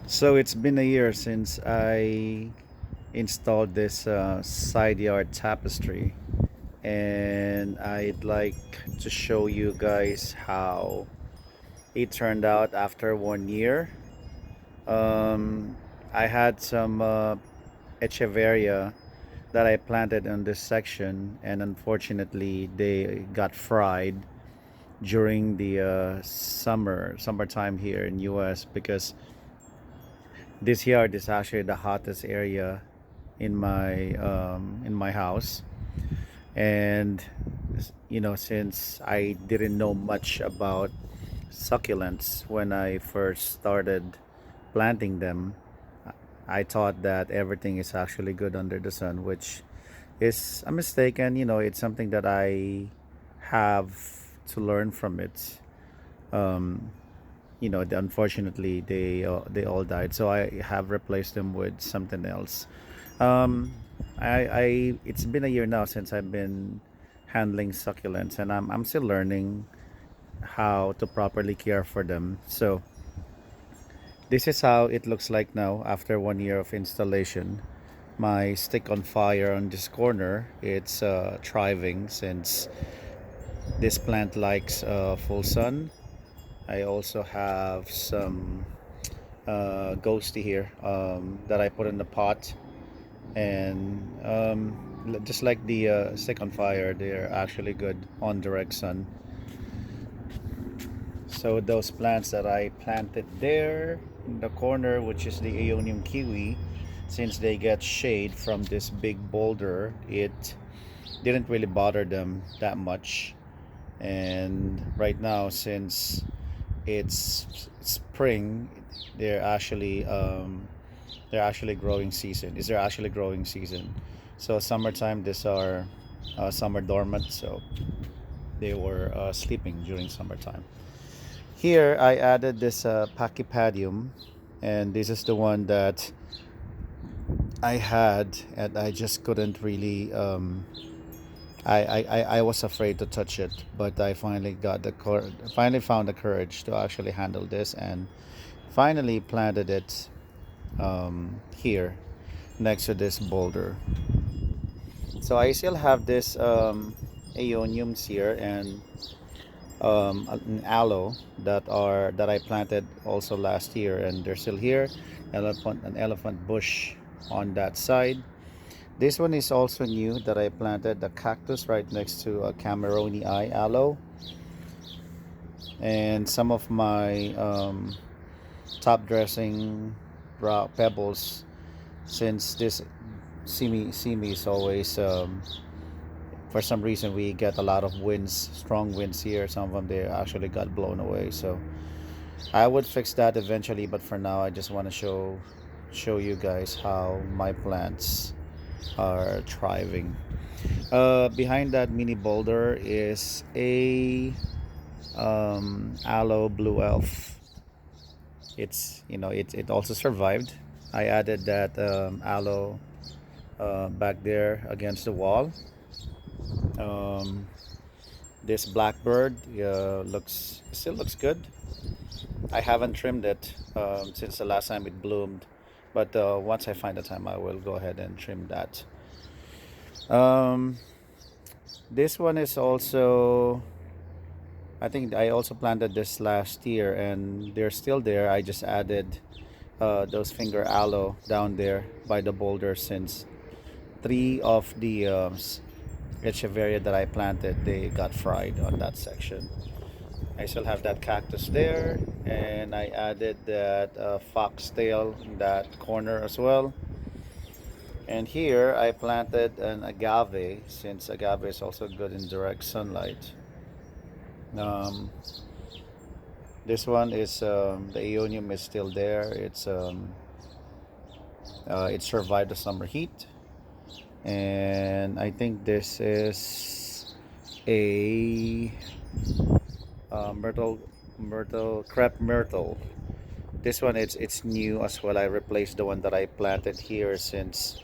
So it's been a year since I installed this side yard tapestry, and I'd like to show you guys how it turned out after 1 year. Um, I had some echeveria that I planted in this section, and unfortunately, they got fried during the summertime here in US because this yard is actually the hottest area in my house. And since I didn't know much about succulents when I first started planting them, I thought that everything is actually good under the sun, which is a mistake. And it's something that I have to learn from it. um, Unfortunately, they all died, so I have replaced them with something else. um, I It's been a year now since I've been handling succulents, and I'm still learning how to properly care for them. So this is how it looks like now after 1 year of installation. My stick on fire on this corner, it's thriving since this plant likes full sun. I also have some ghosty here that I put in the pot, and just like the stick on fire, they're actually good on direct sun. So those plants that I planted there in the corner, which is the Aeonium kiwi, since they get shade from this big boulder, it didn't really bother them that much. And right now, since it's spring, they're actually growing season. Is there actually growing season? So summertime, these are summer dormant, so they were sleeping during summertime. Here I added this pachypadium, and this is the one that I had, and I just couldn't really. I was afraid to touch it, but I finally finally found the courage to actually handle this, and finally planted it here next to this boulder. So I still have this aeoniums here, and an aloe that I planted also last year, and they're still here. An elephant bush on that side. This one is also new that I planted, the cactus right next to a Cameroni eye aloe, and some of my top dressing pebbles. Since this simi is always for some reason we get a lot of winds, strong winds here. Some of them they actually got blown away. So I would fix that eventually, but for now I just want to show you guys how my plants are thriving. Behind that mini boulder is a aloe blue elf. It also survived. I added that aloe back there against the wall. um, this blackbird looks still looks good. I haven't trimmed it since the last time it bloomed, but once I find the time I will go ahead and trim that. um, this one is also, I think I also planted this last year, and they're still there. I just added those finger aloe down there by the boulder, since three of the echeveria that I planted, they got fried on that section. I still have that cactus there, and I added that foxtail in that corner as well. And here I planted an agave, since agave is also good in direct sunlight. Um, this one is the aeonium is still there. It survived the summer heat, and I think this is a crepe myrtle. This one it's new as well. I replaced the one that I planted here, since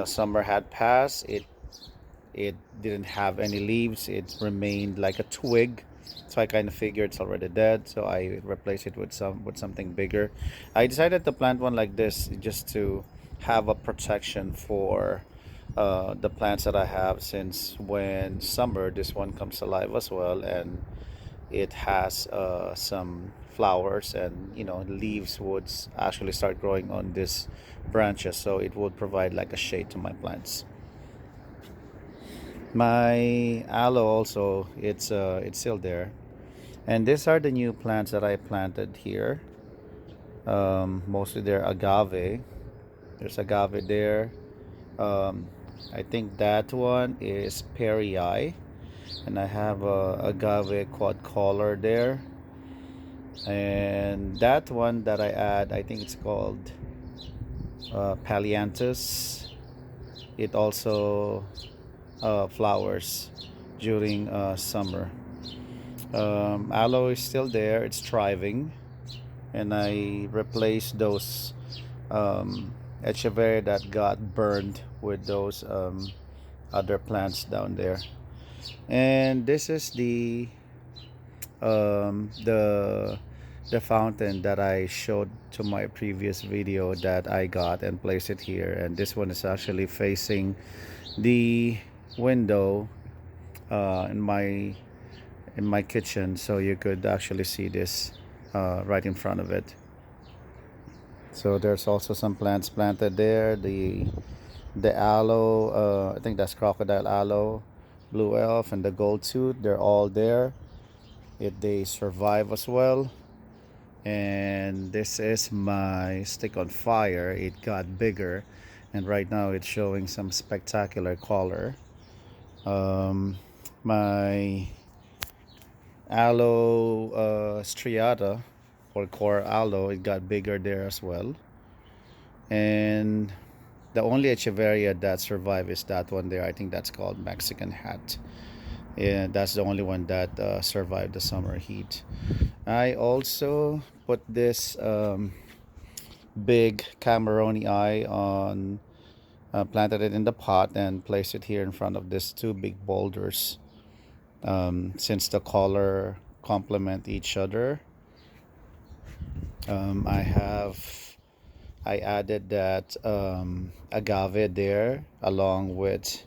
summer had passed. It didn't have any leaves. It remained like a twig. So I kind of figured it's already dead, so I replaced it with something bigger. I decided to plant one like this just to have a protection for the plants that I have, since when summer this one comes alive as well, and it has some flowers, and leaves would actually start growing on this branches, so it would provide like a shade to my plants. My aloe also, it's still there. And these are the new plants that I planted here. Mostly they're agave. There's agave there. um, I think that one is perii, and I have a agave quad collar there. And that one that I add, I think it's called Palianthus. It also flowers during summer. Aloe is still there, it's thriving, and I replaced those echeveria that got burned with those other plants down there. And this is um, the the fountain that I showed to my previous video that I got and placed it here. And this one is actually facing the window in my kitchen, so you could actually see this right in front of it. So there's also some plants planted there. The aloe, I think that's crocodile aloe, blue elf, and the gold tooth. They're all there. They survive as well. And this is my stick on fire. It got bigger, and right now it's showing some spectacular color. Um, my aloe striata, or core aloe, it got bigger there as well. And the only echeveria that survived is that one there. I think that's called Mexican hat. And that's the only one that survived the summer heat. I also put this big Cameroni eye on, planted it in the pot and placed it here in front of these two big boulders, since the color complement each other. um, I have I added that agave there along with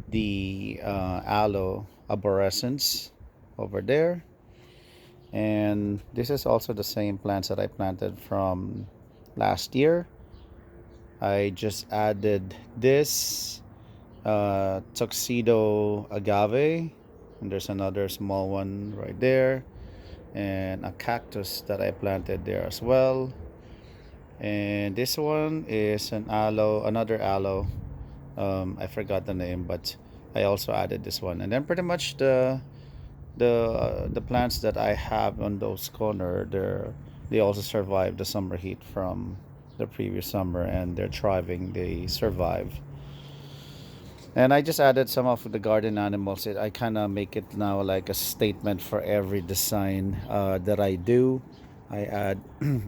the aloe arborescens over there. And this is also the same plants that I planted from last year. I just added this tuxedo agave, and there's another small one right there, and a cactus that I planted there as well. And this one is an aloe, another aloe. I forgot the name, but I also added this one. And then pretty much the plants that I have on those corner, they also survive the summer heat from the previous summer, and they're thriving. They survive. And I just added some of the garden animals. I kind of make it now like a statement for every design that I do. I add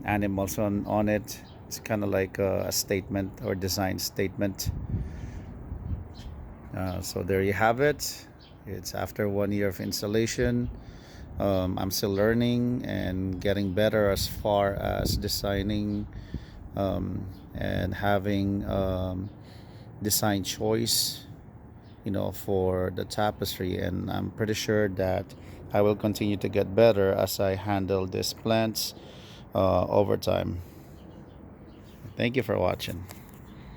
animals on it. It's kind of like a statement or design statement. So there you have it. It's after 1 year of installation. I'm still learning and getting better as far as designing, and having design choice, for the tapestry. And I'm pretty sure that I will continue to get better as I handle these plants over time. Thank you for watching.